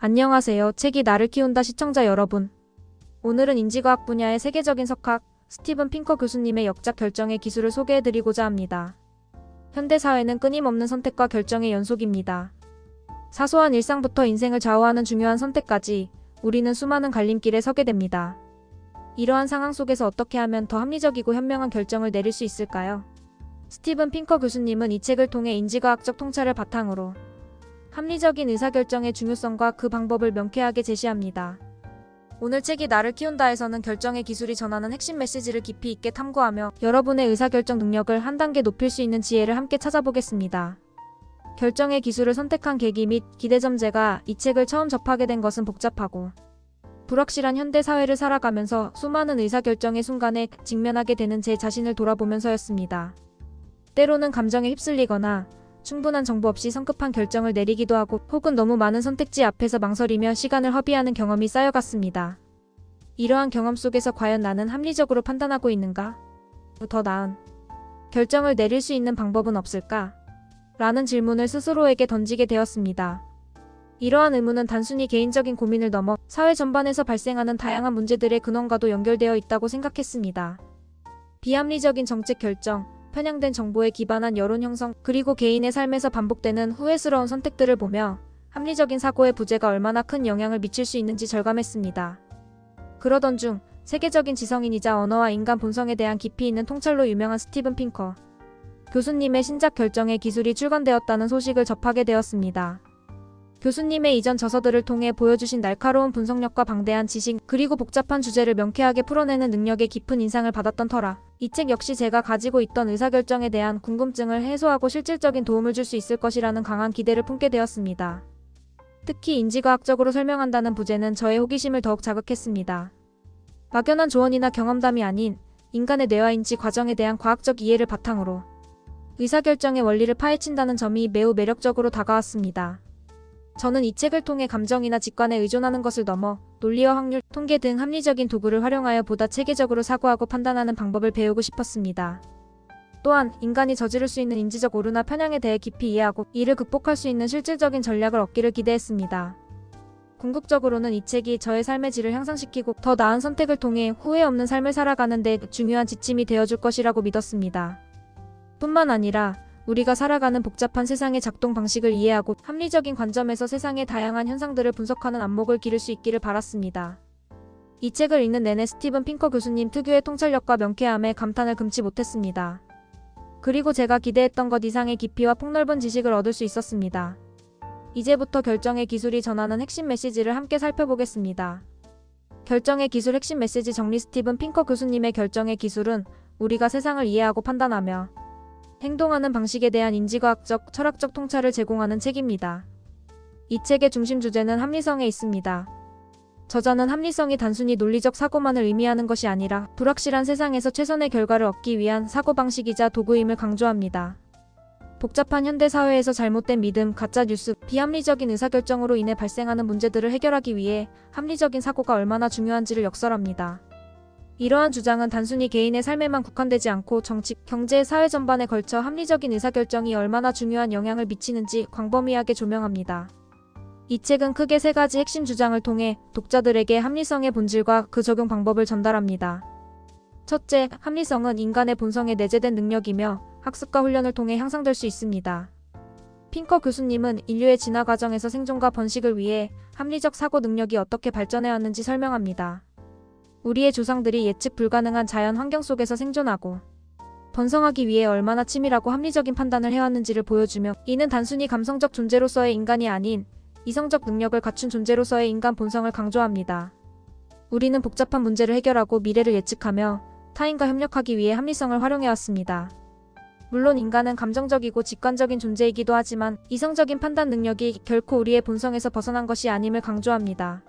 안녕하세요. 책이 나를 키운다 시청자 여러분. 오늘은 인지과학 분야의 세계적인 석학 스티븐 핑커 교수님의 역작 결정의 기술을 소개해드리고자 합니다. 현대사회는 끊임없는 선택과 결정의 연속입니다. 사소한 일상부터 인생을 좌우하는 중요한 선택까지 우리는 수많은 갈림길에 서게 됩니다. 이러한 상황 속에서 어떻게 하면 더 합리적이고 현명한 결정을 내릴 수 있을까요? 스티븐 핑커 교수님은 이 책을 통해 인지과학적 통찰을 바탕으로 합리적인 의사결정의 중요성과 그 방법을 명쾌하게 제시합니다. 오늘 책이 나를 키운다에서는 결정의 기술이 전하는 핵심 메시지를 깊이 있게 탐구하며 여러분의 의사결정 능력을 한 단계 높일 수 있는 지혜를 함께 찾아보겠습니다. 결정의 기술을 선택한 계기 및 기대점. 제가 이 책을 처음 접하게 된 것은 복잡하고 불확실한 현대 사회를 살아가면서 수많은 의사결정의 순간에 직면하게 되는 제 자신을 돌아보면서였습니다. 때로는 감정에 휩쓸리거나 충분한 정보 없이 성급한 결정을 내리기도 하고 혹은 너무 많은 선택지 앞에서 망설이며 시간을 허비하는 경험이 쌓여갔습니다. 이러한 경험 속에서 과연 나는 합리적으로 판단하고 있는가? 더 나은 결정을 내릴 수 있는 방법은 없을까? 라는 질문을 스스로에게 던지게 되었습니다. 이러한 의문은 단순히 개인적인 고민을 넘어 사회 전반에서 발생하는 다양한 문제들의 근원과도 연결되어 있다고 생각했습니다. 비합리적인 정책 결정, 편향된 정보에 기반한 여론 형성, 그리고 개인의 삶에서 반복되는 후회스러운 선택들을 보며 합리적인 사고의 부재가 얼마나 큰 영향을 미칠 수 있는지 절감했습니다. 그러던 중 세계적인 지성인이자 언어와 인간 본성에 대한 깊이 있는 통찰로 유명한 스티븐 핑커 교수님의 신작 결정의 기술이 출간되었다는 소식을 접하게 되었습니다. 교수님의 이전 저서들을 통해 보여주신 날카로운 분석력과 방대한 지식, 그리고 복잡한 주제를 명쾌하게 풀어내는 능력에 깊은 인상을 받았던 터라 이 책 역시 제가 가지고 있던 의사결정에 대한 궁금증을 해소하고 실질적인 도움을 줄 수 있을 것이라는 강한 기대를 품게 되었습니다. 특히 인지과학적으로 설명한다는 부제는 저의 호기심을 더욱 자극했습니다. 막연한 조언이나 경험담이 아닌 인간의 뇌와 인지 과정에 대한 과학적 이해를 바탕으로 의사결정의 원리를 파헤친다는 점이 매우 매력적으로 다가왔습니다. 저는 이 책을 통해 감정이나 직관에 의존하는 것을 넘어 논리와 확률, 통계 등 합리적인 도구를 활용하여 보다 체계적으로 사고하고 판단하는 방법을 배우고 싶었습니다. 또한 인간이 저지를 수 있는 인지적 오류나 편향에 대해 깊이 이해하고 이를 극복할 수 있는 실질적인 전략을 얻기를 기대했습니다. 궁극적으로는 이 책이 저의 삶의 질을 향상시키고 더 나은 선택을 통해 후회 없는 삶을 살아가는 데 중요한 지침이 되어줄 것이라고 믿었습니다. 뿐만 아니라 우리가 살아가는 복잡한 세상의 작동 방식을 이해하고 합리적인 관점에서 세상의 다양한 현상들을 분석하는 안목을 기를 수 있기를 바랐습니다. 이 책을 읽는 내내 스티븐 핑커 교수님 특유의 통찰력과 명쾌함에 감탄을 금치 못했습니다. 그리고 제가 기대했던 것 이상의 깊이와 폭넓은 지식을 얻을 수 있었습니다. 이제부터 결정의 기술이 전하는 핵심 메시지를 함께 살펴보겠습니다. 결정의 기술 핵심 메시지 정리. 스티븐 핑커 교수님의 결정의 기술은 우리가 세상을 이해하고 판단하며 행동하는 방식에 대한 인지과학적, 철학적 통찰을 제공하는 책입니다. 이 책의 중심 주제는 합리성에 있습니다. 저자는 합리성이 단순히 논리적 사고만을 의미하는 것이 아니라 불확실한 세상에서 최선의 결과를 얻기 위한 사고방식이자 도구임을 강조합니다. 복잡한 현대사회에서 잘못된 믿음, 가짜 뉴스, 비합리적인 의사결정으로 인해 발생하는 문제들을 해결하기 위해 합리적인 사고가 얼마나 중요한지를 역설합니다. 이러한 주장은 단순히 개인의 삶에만 국한되지 않고 정치, 경제, 사회 전반에 걸쳐 합리적인 의사결정이 얼마나 중요한 영향을 미치는지 광범위하게 조명합니다. 이 책은 크게 세 가지 핵심 주장을 통해 독자들에게 합리성의 본질과 그 적용 방법을 전달합니다. 첫째, 합리성은 인간의 본성에 내재된 능력이며 학습과 훈련을 통해 향상될 수 있습니다. 핑커 교수님은 인류의 진화 과정에서 생존과 번식을 위해 합리적 사고 능력이 어떻게 발전해왔는지 설명합니다. 우리의 조상들이 예측 불가능한 자연 환경 속에서 생존하고 번성하기 위해 얼마나 치밀하고 합리적인 판단을 해왔는지를 보여주며 이는 단순히 감성적 존재로서의 인간이 아닌 이성적 능력을 갖춘 존재로서의 인간 본성을 강조합니다. 우리는 복잡한 문제를 해결하고 미래를 예측하며 타인과 협력하기 위해 합리성을 활용해왔습니다. 물론 인간은 감정적이고 직관적인 존재이기도 하지만 이성적인 판단 능력이 결코 우리의 본성에서 벗어난 것이 아님을 강조합니다.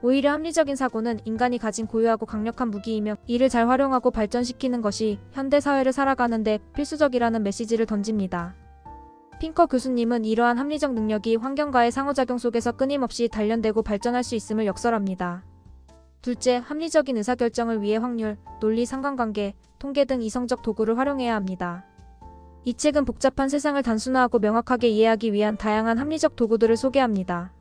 오히려 합리적인 사고는 인간이 가진 고유하고 강력한 무기이며 이를 잘 활용하고 발전시키는 것이 현대 사회를 살아가는 데 필수적이라는 메시지를 던집니다. 핑커 교수님은 이러한 합리적 능력이 환경과의 상호작용 속에서 끊임없이 단련되고 발전할 수 있음을 역설합니다. 둘째, 합리적인 의사결정을 위해 확률, 논리, 상관관계, 통계 등 이성적 도구를 활용해야 합니다. 이 책은 복잡한 세상을 단순화하고 명확하게 이해하기 위한 다양한 합리적 도구들을 소개합니다.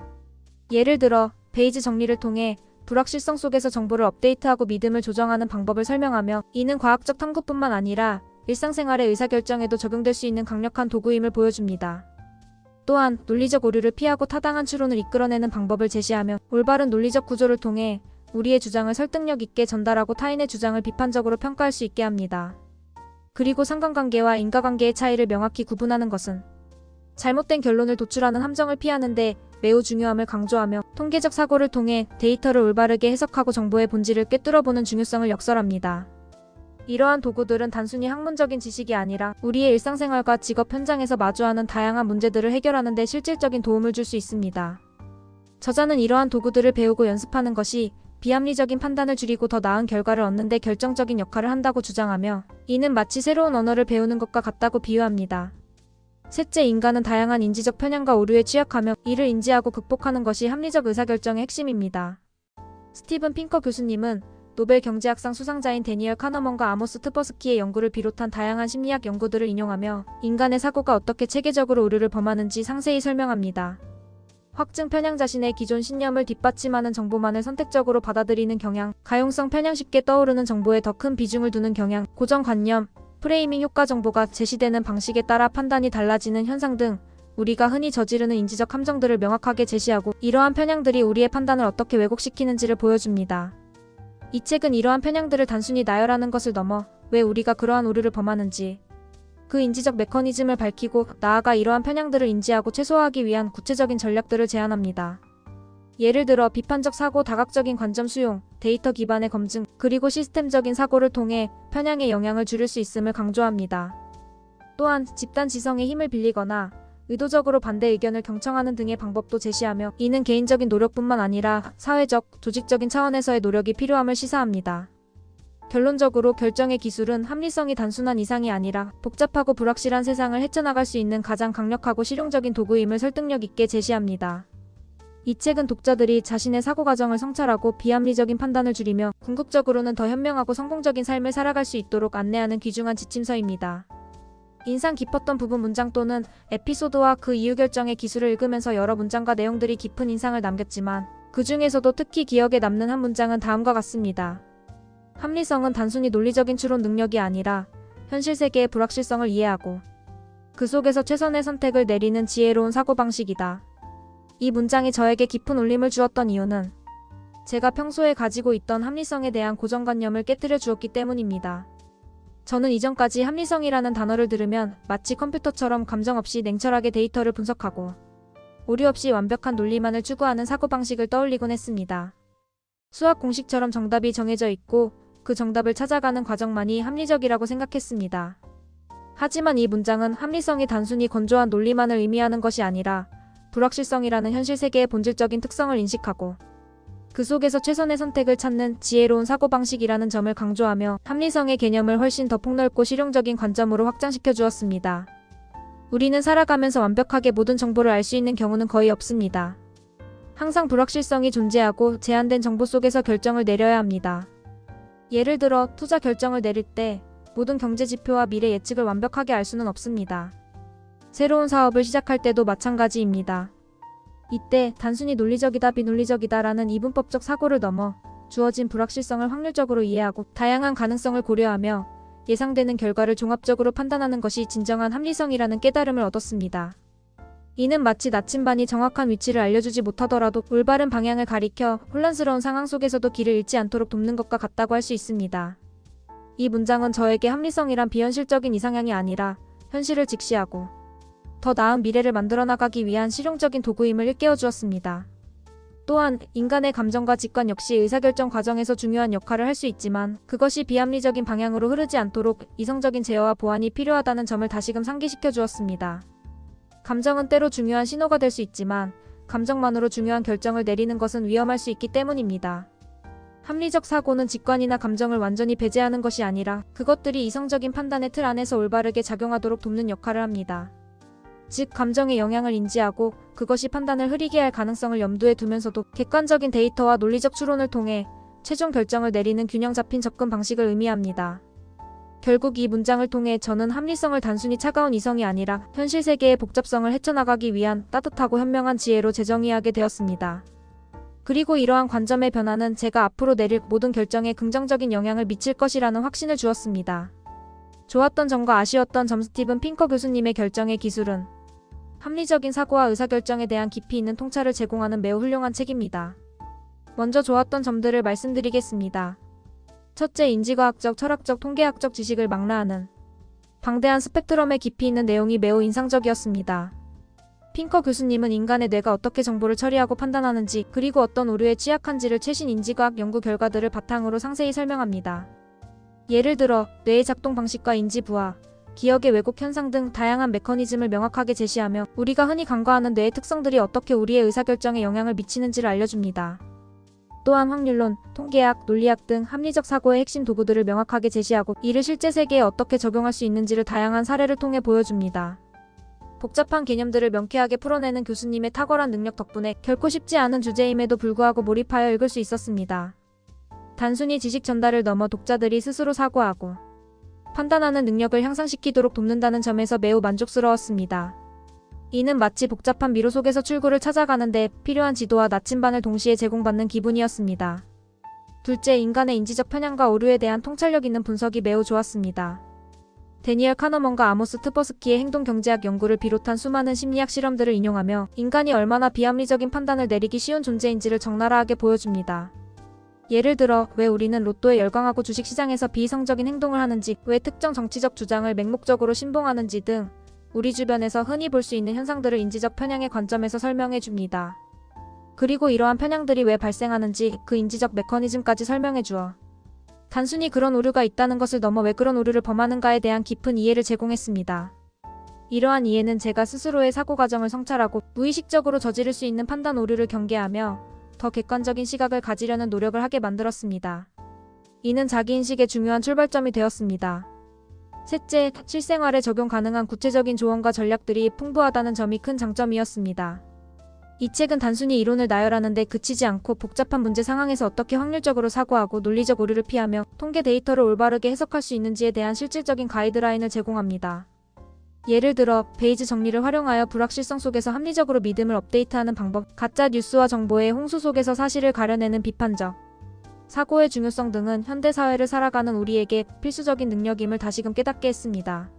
예를 들어 페이지 정리를 통해 불확실성 속에서 정보를 업데이트하고 믿음을 조정하는 방법을 설명하며, 이는 과학적 탐구뿐만 아니라 일상생활의 의사결정에도 적용될 수 있는 강력한 도구임을 보여줍니다. 또한 논리적 오류를 피하고 타당한 추론을 이끌어내는 방법을 제시하며, 올바른 논리적 구조를 통해 우리의 주장을 설득력 있게 전달하고 타인의 주장을 비판적으로 평가할 수 있게 합니다. 그리고 상관관계와 인과관계의 차이를 명확히 구분하는 것은 잘못된 결론을 도출하는 함정을 피하는데 매우 중요함을 강조하며, 통계적 사고를 통해 데이터를 올바르게 해석하고 정보의 본질을 꿰뚫어보는 중요성을 역설합니다. 이러한 도구들은 단순히 학문적인 지식이 아니라 우리의 일상생활과 직업 현장에서 마주하는 다양한 문제들을 해결하는 데 실질적인 도움을 줄 수 있습니다. 저자는 이러한 도구들을 배우고 연습하는 것이 비합리적인 판단을 줄이고 더 나은 결과를 얻는 데 결정적인 역할을 한다고 주장하며, 이는 마치 새로운 언어를 배우는 것과 같다고 비유합니다. 셋째, 인간은 다양한 인지적 편향과 오류에 취약하며 이를 인지하고 극복하는 것이 합리적 의사결정의 핵심입니다. 스티븐 핑커 교수님은 노벨 경제학상 수상자인 데니얼 카너먼과 아모스 트버스키의 연구를 비롯한 다양한 심리학 연구들을 인용하며 인간의 사고가 어떻게 체계적으로 오류를 범하는지 상세히 설명합니다. 확증 편향, 자신의 기존 신념을 뒷받침하는 정보만을 선택적으로 받아들이는 경향, 가용성 편향, 쉽게 떠오르는 정보에 더 큰 비중을 두는 경향, 고정관념, 프레이밍 효과, 정보가 제시되는 방식에 따라 판단이 달라지는 현상 등 우리가 흔히 저지르는 인지적 함정들을 명확하게 제시하고, 이러한 편향들이 우리의 판단을 어떻게 왜곡시키는지를 보여줍니다. 이 책은 이러한 편향들을 단순히 나열하는 것을 넘어 왜 우리가 그러한 오류를 범하는지, 그 인지적 메커니즘을 밝히고 나아가 이러한 편향들을 인지하고 최소화하기 위한 구체적인 전략들을 제안합니다. 예를 들어 비판적 사고, 다각적인 관점 수용, 데이터 기반의 검증, 그리고 시스템적인 사고를 통해 편향의 영향을 줄일 수 있음을 강조합니다. 또한 집단 지성의 힘을 빌리거나 의도적으로 반대 의견을 경청하는 등의 방법도 제시하며, 이는 개인적인 노력뿐만 아니라 사회적, 조직적인 차원에서의 노력이 필요함을 시사합니다. 결론적으로 결정의 기술은 합리성이 단순한 이상이 아니라 복잡하고 불확실한 세상을 헤쳐나갈 수 있는 가장 강력하고 실용적인 도구임을 설득력 있게 제시합니다. 이 책은 독자들이 자신의 사고 과정을 성찰하고 비합리적인 판단을 줄이며 궁극적으로는 더 현명하고 성공적인 삶을 살아갈 수 있도록 안내하는 귀중한 지침서입니다. 인상 깊었던 부분, 문장 또는 에피소드와 그 이유 결정의 기술을 읽으면서 여러 문장과 내용들이 깊은 인상을 남겼지만, 그 중에서도 특히 기억에 남는 한 문장은 다음과 같습니다. 합리성은 단순히 논리적인 추론 능력이 아니라 현실 세계의 불확실성을 이해하고 그 속에서 최선의 선택을 내리는 지혜로운 사고방식이다. 이 문장이 저에게 깊은 울림을 주었던 이유는 제가 평소에 가지고 있던 합리성에 대한 고정관념을 깨뜨려 주었기 때문입니다. 저는 이전까지 합리성이라는 단어를 들으면 마치 컴퓨터처럼 감정 없이 냉철하게 데이터를 분석하고 오류 없이 완벽한 논리만을 추구하는 사고방식을 떠올리곤 했습니다. 수학 공식처럼 정답이 정해져 있고 그 정답을 찾아가는 과정만이 합리적이라고 생각했습니다. 하지만 이 문장은 합리성이 단순히 건조한 논리만을 의미하는 것이 아니라 불확실성이라는 현실 세계의 본질적인 특성을 인식하고 그 속에서 최선의 선택을 찾는 지혜로운 사고방식이라는 점을 강조하며, 합리성의 개념을 훨씬 더 폭넓고 실용적인 관점으로 확장시켜 주었습니다. 우리는 살아가면서 완벽하게 모든 정보를 알 수 있는 경우는 거의 없습니다. 항상 불확실성이 존재하고 제한된 정보 속에서 결정을 내려야 합니다. 예를 들어 투자 결정을 내릴 때 모든 경제 지표와 미래 예측을 완벽하게 알 수는 없습니다. 새로운 사업을 시작할 때도 마찬가지입니다. 이때 단순히 논리적이다, 비논리적이다라는 이분법적 사고를 넘어 주어진 불확실성을 확률적으로 이해하고 다양한 가능성을 고려하며 예상되는 결과를 종합적으로 판단하는 것이 진정한 합리성이라는 깨달음을 얻었습니다. 이는 마치 나침반이 정확한 위치를 알려주지 못하더라도 올바른 방향을 가리켜 혼란스러운 상황 속에서도 길을 잃지 않도록 돕는 것과 같다고 할 수 있습니다. 이 문장은 저에게 합리성이란 비현실적인 이상향이 아니라 현실을 직시하고 더 나은 미래를 만들어 나가기 위한 실용적인 도구임을 일깨워 주었습니다. 또한 인간의 감정과 직관 역시 의사결정 과정에서 중요한 역할을 할 수 있지만, 그것이 비합리적인 방향으로 흐르지 않도록 이성적인 제어와 보완이 필요하다는 점을 다시금 상기시켜 주었습니다. 감정은 때로 중요한 신호가 될 수 있지만 감정만으로 중요한 결정을 내리는 것은 위험할 수 있기 때문입니다. 합리적 사고는 직관이나 감정을 완전히 배제하는 것이 아니라 그것들이 이성적인 판단의 틀 안에서 올바르게 작용하도록 돕는 역할을 합니다. 즉, 감정의 영향을 인지하고 그것이 판단을 흐리게 할 가능성을 염두에 두면서도 객관적인 데이터와 논리적 추론을 통해 최종 결정을 내리는 균형 잡힌 접근 방식을 의미합니다. 결국 이 문장을 통해 저는 합리성을 단순히 차가운 이성이 아니라 현실 세계의 복잡성을 헤쳐나가기 위한 따뜻하고 현명한 지혜로 재정의하게 되었습니다. 그리고 이러한 관점의 변화는 제가 앞으로 내릴 모든 결정에 긍정적인 영향을 미칠 것이라는 확신을 주었습니다. 좋았던 점과 아쉬웠던 점. 스티븐 핑커 교수님의 결정의 기술은 합리적인 사고와 의사결정에 대한 깊이 있는 통찰을 제공하는 매우 훌륭한 책입니다. 먼저 좋았던 점들을 말씀드리겠습니다. 첫째, 인지과학적, 철학적, 통계학적 지식을 망라하는 방대한 스펙트럼의 깊이 있는 내용이 매우 인상적이었습니다. 핑커 교수님은 인간의 뇌가 어떻게 정보를 처리하고 판단하는지, 그리고 어떤 오류에 취약한지를 최신 인지과학 연구 결과들을 바탕으로 상세히 설명합니다. 예를 들어 뇌의 작동 방식과 인지 부하, 기억의 왜곡 현상 등 다양한 메커니즘을 명확하게 제시하며 우리가 흔히 간과하는 뇌의 특성들이 어떻게 우리의 의사결정에 영향을 미치는지를 알려줍니다. 또한 확률론, 통계학, 논리학 등 합리적 사고의 핵심 도구들을 명확하게 제시하고 이를 실제 세계에 어떻게 적용할 수 있는지를 다양한 사례를 통해 보여줍니다. 복잡한 개념들을 명쾌하게 풀어내는 교수님의 탁월한 능력 덕분에 결코 쉽지 않은 주제임에도 불구하고 몰입하여 읽을 수 있었습니다. 단순히 지식 전달을 넘어 독자들이 스스로 사고하고 판단하는 능력을 향상시키도록 돕는다는 점에서 매우 만족스러웠습니다. 이는 마치 복잡한 미로 속에서 출구를 찾아가는 데 필요한 지도와 나침반을 동시에 제공받는 기분이었습니다. 둘째, 인간의 인지적 편향과 오류에 대한 통찰력 있는 분석이 매우 좋았습니다. 데니얼 카너먼과 아모스 트버스키의 행동경제학 연구를 비롯한 수많은 심리학 실험들을 인용하며 인간이 얼마나 비합리적인 판단을 내리기 쉬운 존재인지를 적나라하게 보여줍니다. 예를 들어 왜 우리는 로또에 열광하고 주식시장에서 비이성적인 행동을 하는지, 왜 특정 정치적 주장을 맹목적으로 신봉하는지 등 우리 주변에서 흔히 볼 수 있는 현상들을 인지적 편향의 관점에서 설명해 줍니다. 그리고 이러한 편향들이 왜 발생하는지 그 인지적 메커니즘까지 설명해 주어 단순히 그런 오류가 있다는 것을 넘어 왜 그런 오류를 범하는가에 대한 깊은 이해를 제공했습니다. 이러한 이해는 제가 스스로의 사고 과정을 성찰하고 무의식적으로 저지를 수 있는 판단 오류를 경계하며 더 객관적인 시각을 가지려는 노력을 하게 만들었습니다. 이는 자기인식의 중요한 출발점이 되었습니다. 셋째, 실생활에 적용 가능한 구체적인 조언과 전략들이 풍부하다는 점이 큰 장점이었습니다. 이 책은 단순히 이론을 나열하는 데 그치지 않고 복잡한 문제 상황에서 어떻게 확률적으로 사고하고 논리적 오류를 피하며 통계 데이터를 올바르게 해석할 수 있는지에 대한 실질적인 가이드라인을 제공합니다. 예를 들어 베이지 정리를 활용하여 불확실성 속에서 합리적으로 믿음을 업데이트하는 방법, 가짜 뉴스와 정보의 홍수 속에서 사실을 가려내는 비판적 사고의 중요성 등은 현대사회를 살아가는 우리에게 필수적인 능력임을 다시금 깨닫게 했습니다.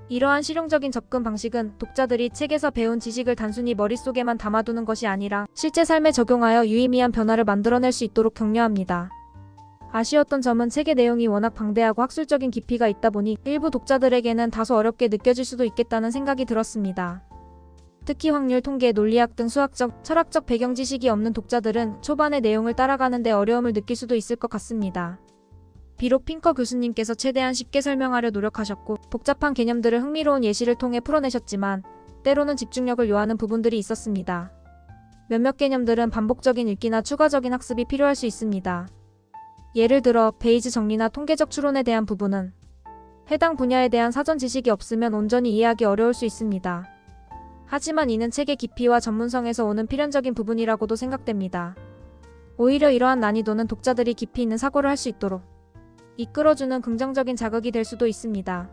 이러한 실용적인 접근 방식은 독자들이 책에서 배운 지식을 단순히 머릿속에만 담아두는 것이 아니라 실제 삶에 적용하여 유의미한 변화를 만들어낼 수 있도록 격려합니다. 아쉬웠던 점은 책의 내용이 워낙 방대하고 학술적인 깊이가 있다 보니 일부 독자들에게는 다소 어렵게 느껴질 수도 있겠다는 생각이 들었습니다. 특히 확률, 통계, 논리학 등 수학적, 철학적 배경 지식이 없는 독자들은 초반의 내용을 따라가는 데 어려움을 느낄 수도 있을 것 같습니다. 비록 핑커 교수님께서 최대한 쉽게 설명하려 노력하셨고 복잡한 개념들을 흥미로운 예시를 통해 풀어내셨지만 때로는 집중력을 요하는 부분들이 있었습니다. 몇몇 개념들은 반복적인 읽기나 추가적인 학습이 필요할 수 있습니다. 예를 들어 베이지 정리나 통계적 추론에 대한 부분은 해당 분야에 대한 사전 지식이 없으면 온전히 이해하기 어려울 수 있습니다. 하지만 이는 책의 깊이와 전문성에서 오는 필연적인 부분이라고도 생각됩니다. 오히려 이러한 난이도는 독자들이 깊이 있는 사고를 할 수 있도록 이끌어주는 긍정적인 자극이 될 수도 있습니다.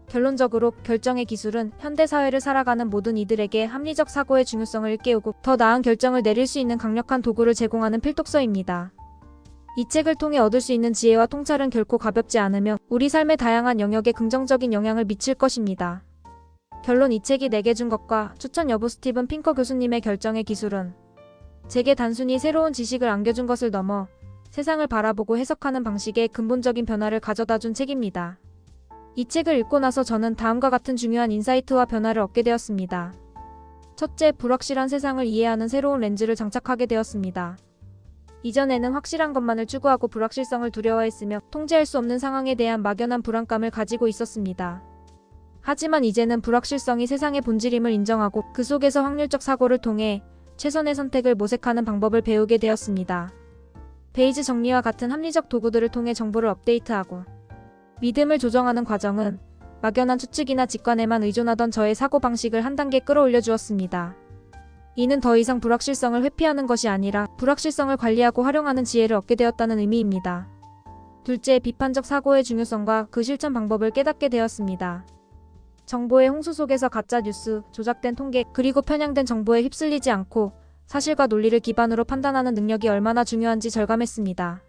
결론적으로 결정의 기술은 현대사회를 살아가는 모든 이들에게 합리적 사고의 중요성을 일깨우고 더 나은 결정을 내릴 수 있는 강력한 도구를 제공하는 필독서입니다. 이 책을 통해 얻을 수 있는 지혜와 통찰은 결코 가볍지 않으며 우리 삶의 다양한 영역에 긍정적인 영향을 미칠 것입니다. 결론, 이 책이 내게 준 것과 추천 여부. 스티븐 핑커 교수님의 결정의 기술은 제게 단순히 새로운 지식을 안겨준 것을 넘어 세상을 바라보고 해석하는 방식에 근본적인 변화를 가져다준 책입니다. 이 책을 읽고 나서 저는 다음과 같은 중요한 인사이트와 변화를 얻게 되었습니다. 첫째, 불확실한 세상을 이해하는 새로운 렌즈를 장착하게 되었습니다. 이전에는 확실한 것만을 추구하고 불확실성을 두려워했으며 통제할 수 없는 상황에 대한 막연한 불안감을 가지고 있었습니다. 하지만 이제는 불확실성이 세상의 본질임을 인정하고 그 속에서 확률적 사고를 통해 최선의 선택을 모색하는 방법을 배우게 되었습니다. 베이지 정리와 같은 합리적 도구들을 통해 정보를 업데이트하고 믿음을 조정하는 과정은 막연한 추측이나 직관에만 의존하던 저의 사고방식을 한 단계 끌어올려 주었습니다. 이는 더 이상 불확실성을 회피하는 것이 아니라 불확실성을 관리하고 활용하는 지혜를 얻게 되었다는 의미입니다. 둘째, 비판적 사고의 중요성과 그 실천 방법을 깨닫게 되었습니다. 정보의 홍수 속에서 가짜 뉴스, 조작된 통계, 그리고 편향된 정보에 휩쓸리지 않고 사실과 논리를 기반으로 판단하는 능력이 얼마나 중요한지 절감했습니다.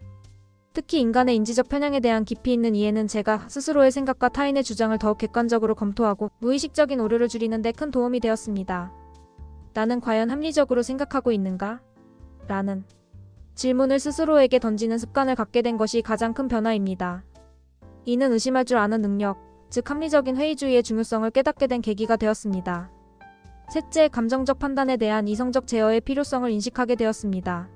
특히 인간의 인지적 편향에 대한 깊이 있는 이해는 제가 스스로의 생각과 타인의 주장을 더욱 객관적으로 검토하고 무의식적인 오류를 줄이는 데 큰 도움이 되었습니다. 나는 과연 합리적으로 생각하고 있는가? 라는 질문을 스스로에게 던지는 습관을 갖게 된 것이 가장 큰 변화입니다. 이는 의심할 줄 아는 능력, 즉 합리적인 회의주의의 중요성을 깨닫게 된 계기가 되었습니다. 셋째, 감정적 판단에 대한 이성적 제어의 필요성을 인식하게 되었습니다.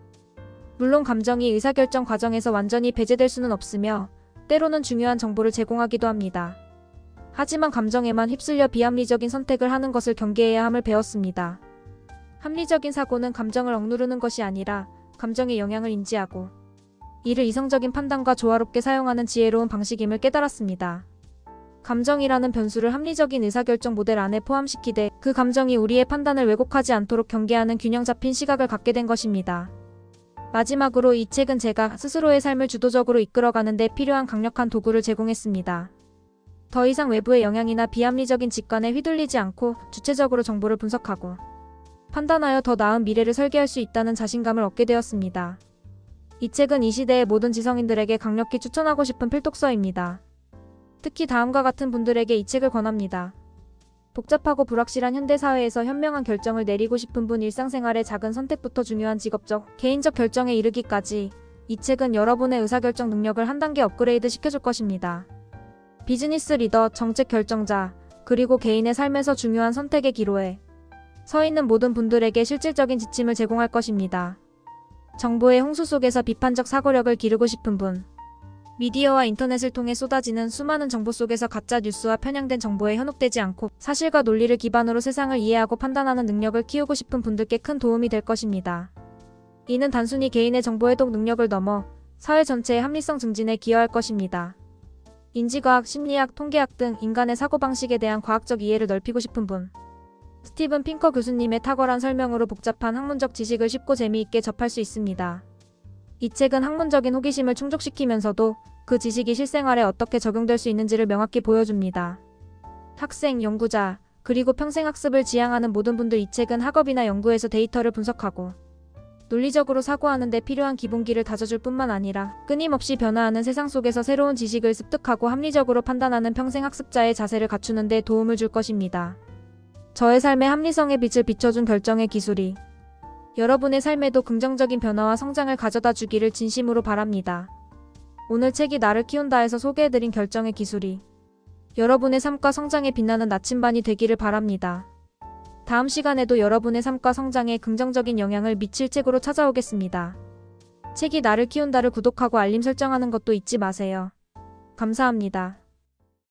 물론 감정이 의사결정 과정에서 완전히 배제될 수는 없으며 때로는 중요한 정보를 제공하기도 합니다. 하지만 감정에만 휩쓸려 비합리적인 선택을 하는 것을 경계해야 함을 배웠습니다. 합리적인 사고는 감정을 억누르는 것이 아니라 감정의 영향을 인지하고 이를 이성적인 판단과 조화롭게 사용하는 지혜로운 방식임을 깨달았습니다. 감정이라는 변수를 합리적인 의사결정 모델 안에 포함시키되 그 감정이 우리의 판단을 왜곡하지 않도록 경계하는 균형 잡힌 시각을 갖게 된 것입니다. 마지막으로 이 책은 제가 스스로의 삶을 주도적으로 이끌어가는 데 필요한 강력한 도구를 제공했습니다. 더 이상 외부의 영향이나 비합리적인 직관에 휘둘리지 않고 주체적으로 정보를 분석하고 판단하여 더 나은 미래를 설계할 수 있다는 자신감을 얻게 되었습니다. 이 책은 이 시대의 모든 지성인들에게 강력히 추천하고 싶은 필독서입니다. 특히 다음과 같은 분들에게 이 책을 권합니다. 복잡하고 불확실한 현대사회에서 현명한 결정을 내리고 싶은 분, 일상생활의 작은 선택부터 중요한 직업적, 개인적 결정에 이르기까지 이 책은 여러분의 의사결정 능력을 한 단계 업그레이드 시켜줄 것입니다. 비즈니스 리더, 정책 결정자, 그리고 개인의 삶에서 중요한 선택의 기로에 서 있는 모든 분들에게 실질적인 지침을 제공할 것입니다. 정보의 홍수 속에서 비판적 사고력을 기르고 싶은 분, 미디어와 인터넷을 통해 쏟아지는 수많은 정보 속에서 가짜 뉴스와 편향된 정보에 현혹되지 않고 사실과 논리를 기반으로 세상을 이해하고 판단하는 능력을 키우고 싶은 분들께 큰 도움이 될 것입니다. 이는 단순히 개인의 정보 해독 능력을 넘어 사회 전체의 합리성 증진에 기여할 것입니다. 인지과학, 심리학, 통계학 등 인간의 사고방식에 대한 과학적 이해를 넓히고 싶은 분, 스티븐 핑커 교수님의 탁월한 설명으로 복잡한 학문적 지식을 쉽고 재미있게 접할 수 있습니다. 이 책은 학문적인 호기심을 충족시키면서도 그 지식이 실생활에 어떻게 적용될 수 있는지를 명확히 보여줍니다. 학생, 연구자, 그리고 평생학습을 지향하는 모든 분들, 이 책은 학업이나 연구에서 데이터를 분석하고 논리적으로 사고하는 데 필요한 기본기를 다져줄 뿐만 아니라 끊임없이 변화하는 세상 속에서 새로운 지식을 습득하고 합리적으로 판단하는 평생학습자의 자세를 갖추는 데 도움을 줄 것입니다. 저의 삶의 합리성의 빛을 비춰준 결정의 기술이 여러분의 삶에도 긍정적인 변화와 성장을 가져다 주기를 진심으로 바랍니다. 오늘 책이 나를 키운다에서 소개해드린 결정의 기술이 여러분의 삶과 성장에 빛나는 나침반이 되기를 바랍니다. 다음 시간에도 여러분의 삶과 성장에 긍정적인 영향을 미칠 책으로 찾아오겠습니다. 책이 나를 키운다를 구독하고 알림 설정하는 것도 잊지 마세요. 감사합니다.